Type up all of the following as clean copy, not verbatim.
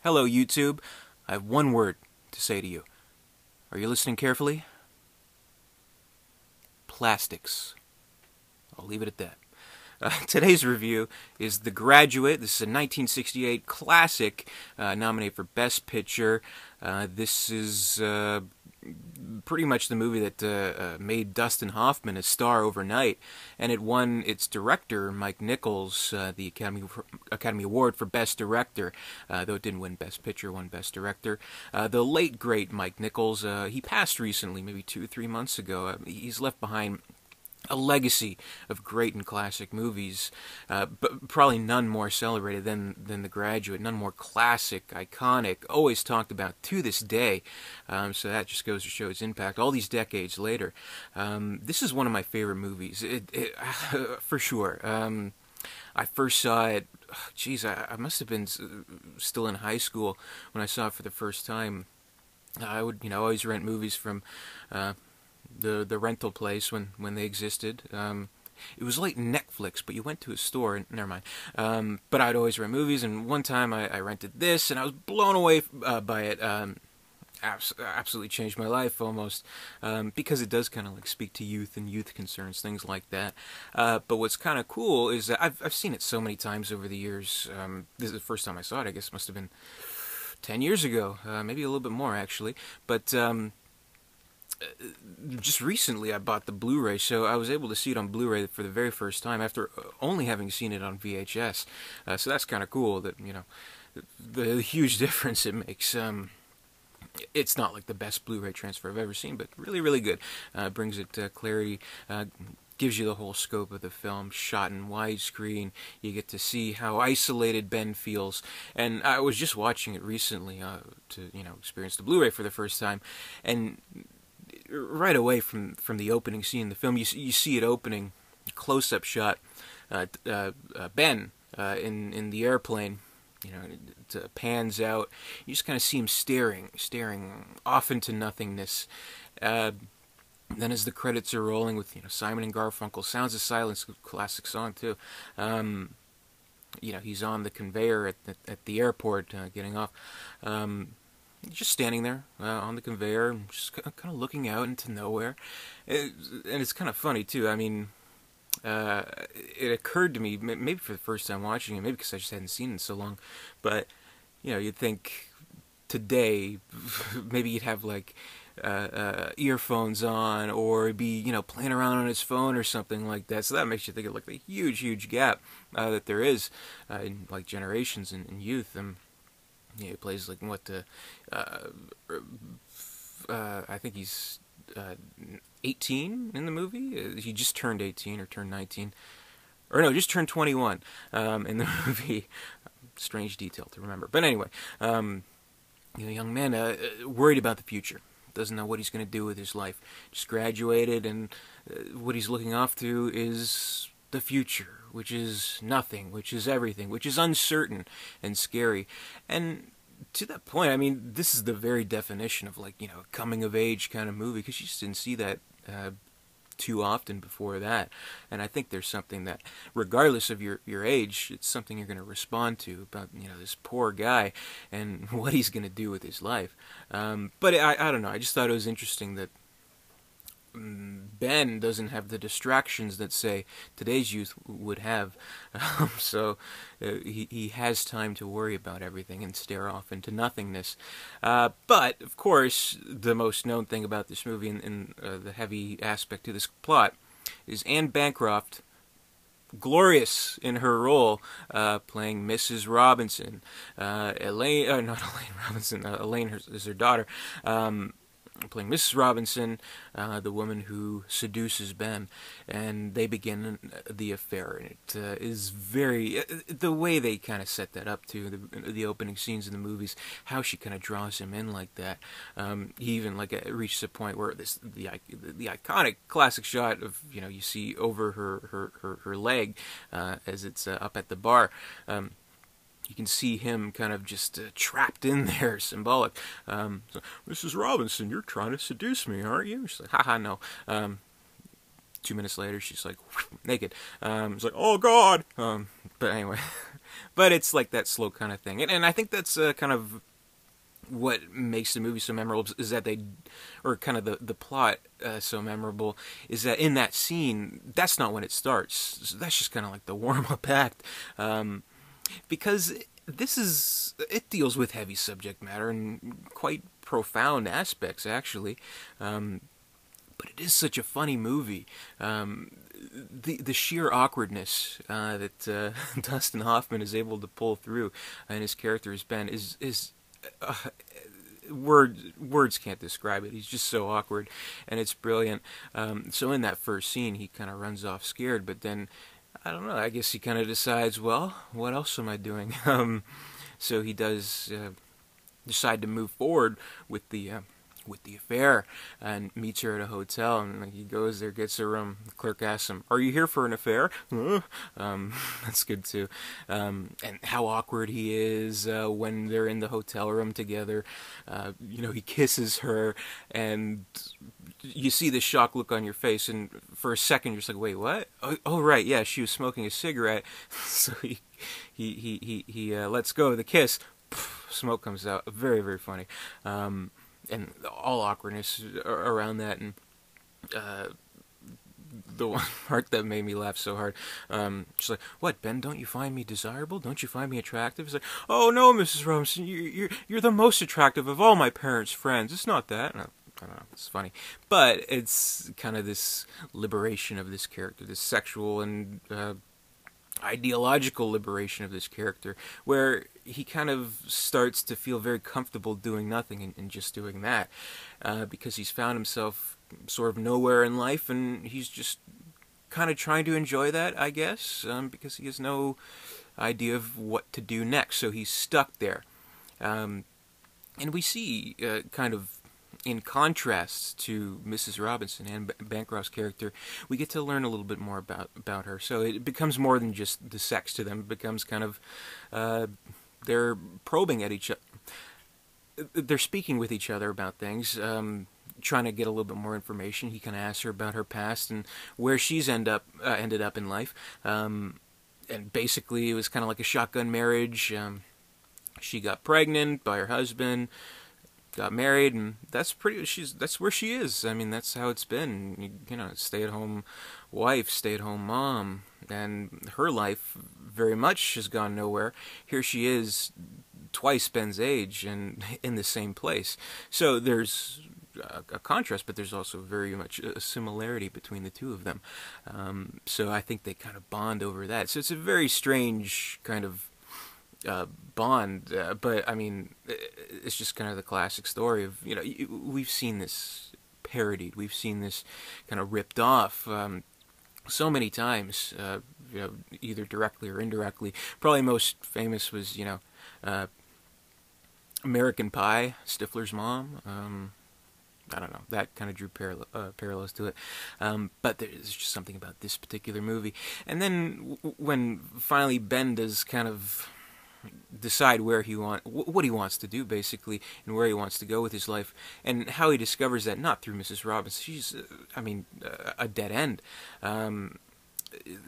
Hello, YouTube. I have one word to say to you. Are you listening carefully? Plastics. I'll leave it at that. Today's review is The Graduate. This is a 1968 classic nominated for Best Picture. This is pretty much the movie that made Dustin Hoffman a star overnight, and it won its director, Mike Nichols, the Academy Award for Best Director, though it didn't win Best Picture, won Best Director. The late, great Mike Nichols, he passed recently, maybe 2 or 3 months ago. He's left behind a legacy of great and classic movies, but probably none more celebrated than The Graduate, none more classic, iconic, always talked about to this day. So that just goes to show its impact all these decades later. This is one of my favorite movies, for sure. I first saw it, I must have been still in high school when I saw it for the first time. I would, always rent movies from the rental place when they existed. It was like Netflix, but you went to a store, and never mind. But I'd always rent movies, and one time I rented this, and I was blown away by it. Absolutely changed my life almost, because it does kind of like speak to youth and youth concerns, things like that. But what's kind of cool is that I've seen it so many times over the years. This is the first time I saw it. I guess it must have been 10 years ago, maybe a little bit more actually. But just recently I bought the Blu-ray, so I was able to see it on Blu-ray for the very first time after only having seen it on VHS. So that's kind of cool that, the huge difference it makes. It's not like the best Blu-ray transfer I've ever seen, but really, really good. Brings it clarity, gives you the whole scope of the film, shot in widescreen. You get to see how isolated Ben feels. And I was just watching it recently to, experience the Blu-ray for the first time, and right away from the opening scene in the film, you see it opening, close-up shot, Ben in the airplane. It pans out. You just kind of see him staring off into nothingness. Then as the credits are rolling with Simon and Garfunkel, Sounds of Silence, classic song too. He's on the conveyor at the airport, getting off. Just standing there on the conveyor, just kind of looking out into nowhere. And it's kind of funny too. I mean, it occurred to me, maybe for the first time watching it, maybe because I just hadn't seen it in so long, but you'd think today maybe you'd have like earphones on, or be playing around on his phone or something like that. So that makes you think of like the huge gap that there is in like generations in youth. He plays like I think he's 18 in the movie. He just turned 18 or turned 19, or no, just turned 21 in the movie. Strange detail to remember, but anyway, young man worried about the future. Doesn't know what he's going to do with his life. Just graduated, and what he's looking off to is the future, which is nothing, which is everything, which is uncertain and scary. And to that point, I mean, this is the very definition of like, a coming of age kind of movie, because you just didn't see that too often before that. And I think there's something that, regardless of your age, it's something you're going to respond to about, this poor guy and what he's going to do with his life. But I don't know, I just thought it was interesting that Ben doesn't have the distractions that, say, today's youth would have. So he has time to worry about everything and stare off into nothingness. But, of course, the most known thing about this movie and the heavy aspect to this plot is Anne Bancroft, glorious in her role, playing Mrs. Robinson. Not Elaine Robinson, Elaine is her daughter. Playing Mrs. Robinson, the woman who seduces Ben, and they begin the affair. And it is very, the way they kind of set that up too, the opening scenes in the movies, how she kind of draws him in like that. He even reaches a point where the iconic classic shot of you see over her leg as it's up at the bar. You can see him kind of just trapped in there, symbolic. So, Mrs. Robinson, you're trying to seduce me, aren't you? She's like, haha, no. 2 minutes later, she's like, naked. It's like, oh, God! But anyway, But it's like that slow kind of thing. And I think that's kind of what makes the movie so memorable, is that or kind of the plot so memorable, is that in that scene, that's not when it starts. So that's just kind of like the warm-up act. Because it deals with heavy subject matter and quite profound aspects, actually. But it is such a funny movie. The sheer awkwardness that Dustin Hoffman is able to pull through, and his character as Ben, is words can't describe it. He's just so awkward, and it's brilliant. So in that first scene, he kind of runs off scared, but then, I don't know, I guess he kind of decides, well, what else am I doing? So he does decide to move forward with the affair, and meets her at a hotel, and he goes there, gets a room. The clerk asks him, "Are you here for an affair?" That's good too. And how awkward he is when they're in the hotel room together. He kisses her, and you see the shocked look on your face, and for a second you're just like, "Wait, what? Oh right, yeah, she was smoking a cigarette." So he lets go of the kiss. Smoke comes out. Very, very funny. And all awkwardness around that, and the one part that made me laugh so hard, she's like, "What, Ben? Don't you find me desirable? Don't you find me attractive?" He's like, "Oh no, Mrs. Robinson, you're the most attractive of all my parents' friends. It's not that." And I don't know, it's funny, but it's kind of this liberation of this character, this sexual and ideological liberation of this character, where he kind of starts to feel very comfortable doing nothing and just doing that, because he's found himself sort of nowhere in life, and he's just kind of trying to enjoy that, I guess, because he has no idea of what to do next, so he's stuck there. And we see kind of in contrast to Mrs. Robinson and Bancroft's character, we get to learn a little bit more about her. So it becomes more than just the sex to them. It becomes kind of, they're probing at each other. They're speaking with each other about things, trying to get a little bit more information. He kind of asks her about her past and where she's ended up in life. And basically it was kind of like a shotgun marriage. She got pregnant by her husband, got married, and that's where she is. I mean, that's how it's been. Stay-at-home wife, stay-at-home mom, and her life very much has gone nowhere. Here she is, twice Ben's age, and in the same place. So there's a contrast, but there's also very much a similarity between the two of them. So I think they kind of bond over that. So it's a very strange kind of bond, but I mean, it's just kind of the classic story of, we've seen this parodied, we've seen this kind of ripped off so many times, either directly or indirectly. Probably most famous was, American Pie, Stifler's mom. I don't know, that kind of drew parallels to it, but there's just something about this particular movie. And then when finally Ben does kind of decide what he wants to do, basically, and where he wants to go with his life, and how he discovers that not through Mrs. Robinson. She's, a dead end.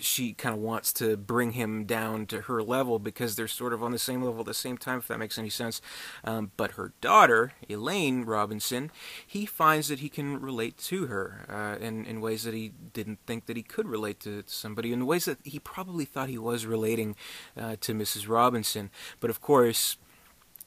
She kind of wants to bring him down to her level because they're sort of on the same level at the same time, if that makes any sense. But her daughter, Elaine Robinson, he finds that he can relate to her in ways that he didn't think that he could relate to somebody, in ways that he probably thought he was relating to Mrs. Robinson. But of course,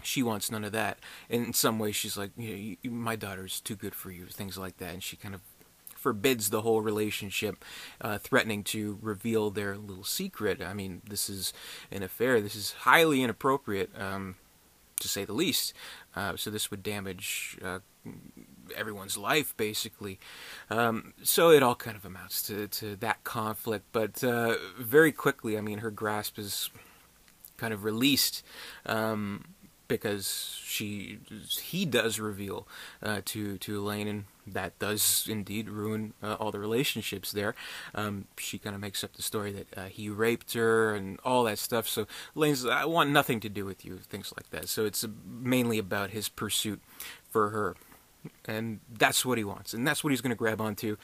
she wants none of that. And in some ways, she's like, my daughter's too good for you, things like that. And she kind of forbids the whole relationship, threatening to reveal their little secret. I mean, this is an affair. This is highly inappropriate, to say the least. So this would damage everyone's life, basically. So it all kind of amounts to that conflict. But very quickly, I mean, her grasp is kind of released, because he does reveal to Elaine, and that does indeed ruin all the relationships there. She kind of makes up the story that he raped her and all that stuff. So Elaine's, I want nothing to do with you, things like that. So it's mainly about his pursuit for her, and that's what he wants, and that's what he's going to grab onto.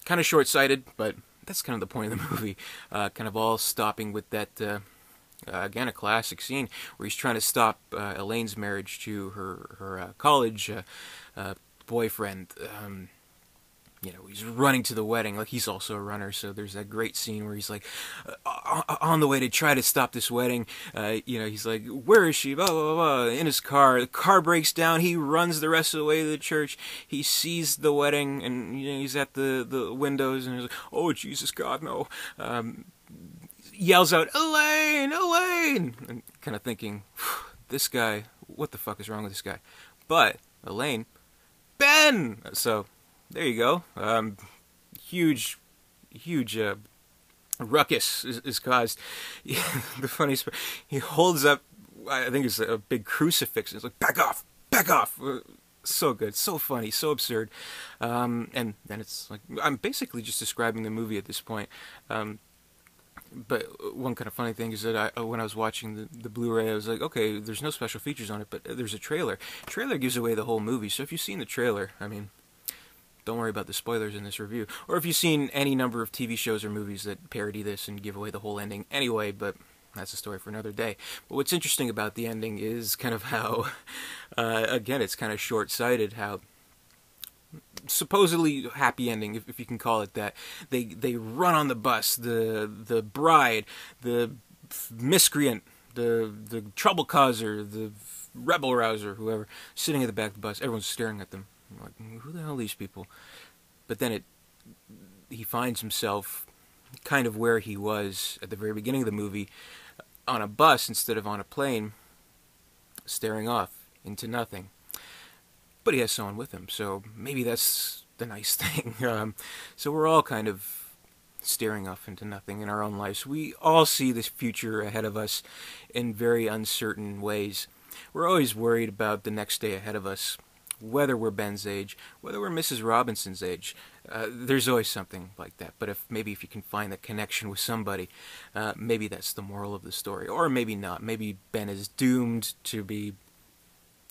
Kind of short-sighted, but that's kind of the point of the movie. Kind of all stopping with that Again, a classic scene where he's trying to stop Elaine's marriage to her college boyfriend. He's running to the wedding, like he's also a runner, so there's that great scene where he's like, on the way to try to stop this wedding, he's like, where is she, blah, blah, blah, in his car, the car breaks down, he runs the rest of the way to the church, he sees the wedding, and he's at the windows, and he's like, oh, Jesus, God, no, yells out, Elaine, Elaine, and kind of thinking, this guy, what the fuck is wrong with this guy? But Elaine, Ben! So, there you go. Huge ruckus is caused. The funniest part, he holds up, I think it's a big crucifix, and it's like, back off, back off! So good, so funny, so absurd. And then it's like, I'm basically just describing the movie at this point. But one kind of funny thing is that when I was watching the Blu-ray, I was like, okay, there's no special features on it, but there's a trailer. Trailer gives away the whole movie, so if you've seen the trailer, I mean, don't worry about the spoilers in this review. Or if you've seen any number of TV shows or movies that parody this and give away the whole ending anyway, but that's a story for another day. But what's interesting about the ending is kind of how, again, it's kind of short-sighted, how supposedly happy ending, if you can call it that. They run on the bus, the bride, the miscreant, the trouble causer, the rebel rouser, whoever, sitting at the back of the bus. Everyone's staring at them. I'm like, who the hell are these people? But then he finds himself kind of where he was at the very beginning of the movie, on a bus instead of on a plane, staring off into nothing. But he has someone with him, so maybe that's the nice thing. So we're all kind of staring off into nothing in our own lives. We all see this future ahead of us in very uncertain ways. We're always worried about the next day ahead of us, whether we're Ben's age, whether we're Mrs. Robinson's age. There's always something like that. But if you can find that connection with somebody, maybe that's the moral of the story. Or maybe not. Maybe Ben is doomed to be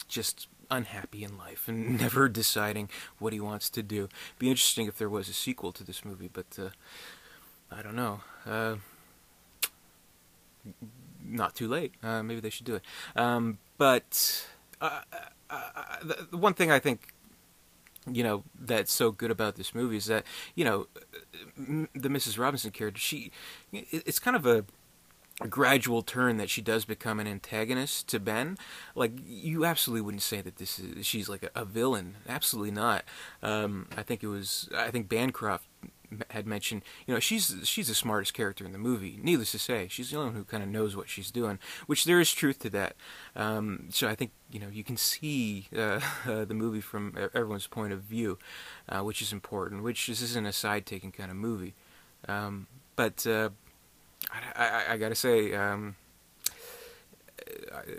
just unhappy in life and never deciding what he wants to do. Be interesting if there was a sequel to this movie, but I don't know. Not too late. Maybe they should do it. But the one thing I think, that's so good about this movie is that, the Mrs. Robinson character, it's kind of a gradual turn that she does become an antagonist to Ben. Like, you absolutely wouldn't say that she's like a villain. Absolutely not. I think Bancroft had mentioned, she's the smartest character in the movie. Needless to say, she's the only one who kind of knows what she's doing, which there is truth to that. So I think, you can see the movie from everyone's point of view, which is important, which this isn't a side-taking kind of movie. But I gotta say,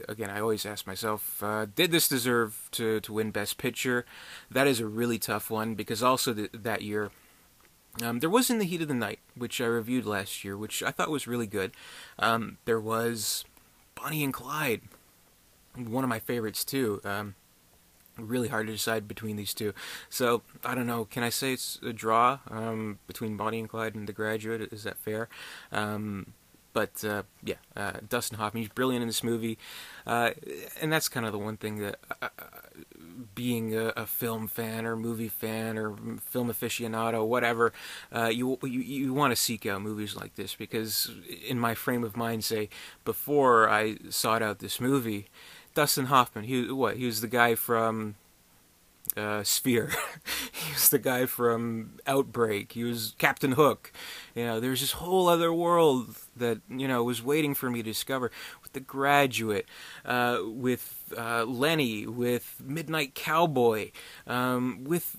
again, I always ask myself, did this deserve to win Best Picture? That is a really tough one, because also that year, there was In the Heat of the Night, which I reviewed last year, which I thought was really good. There was Bonnie and Clyde, one of my favorites too. Really hard to decide between these two. So, I don't know, can I say it's a draw between Bonnie and Clyde and The Graduate? Is that fair? But Dustin Hoffman, he's brilliant in this movie. And that's kind of the one thing that, being a film fan or movie fan or film aficionado, whatever, you want to seek out movies like this, because in my frame of mind, say, before I sought out this movie, Dustin Hoffman, he was the guy from Sphere. He was the guy from Outbreak. He was Captain Hook. There's this whole other world that, was waiting for me to discover. With The Graduate, with Lenny, with Midnight Cowboy, with...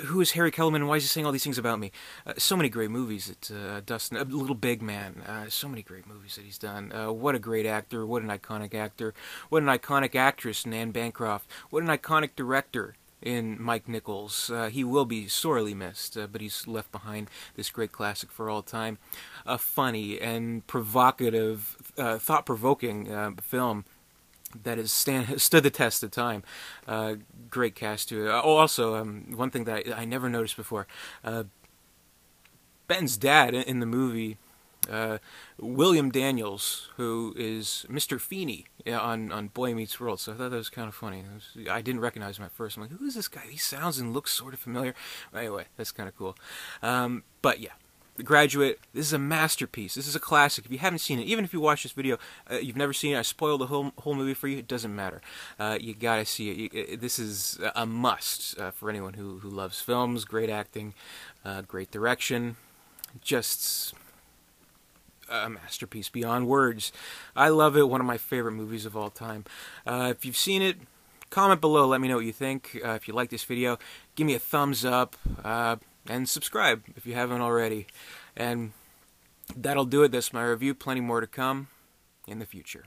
Who is Harry Kellerman, and why is he saying all these things about me? So many great movies that Dustin... Little Big Man. So many great movies that he's done. What a great actor. What an iconic actor. What an iconic actress in Anne Bancroft. What an iconic director in Mike Nichols. He will be sorely missed, but he's left behind this great classic for all time. A funny and provocative, thought-provoking film that has stood the test of time. Great cast too. Also, one thing that I never noticed before, Ben's dad in the movie, William Daniels, who is Mr. Feeney on Boy Meets World. So I thought that was kind of funny. I didn't recognize him at first. I'm like, who is this guy? He sounds and looks sort of familiar. Anyway, that's kind of cool. But yeah. The Graduate, this is a masterpiece. This is a classic. If you haven't seen it, even if you watch this video, you've never seen it, I spoiled the whole movie for you, it doesn't matter. You gotta see it. This is a must for anyone who loves films, great acting, great direction, just a masterpiece beyond words. I love it, one of my favorite movies of all time. If you've seen it, comment below, let me know what you think. If you like this video, give me a thumbs up. And subscribe if you haven't already. And that'll do it. That's my review. Plenty more to come in the future.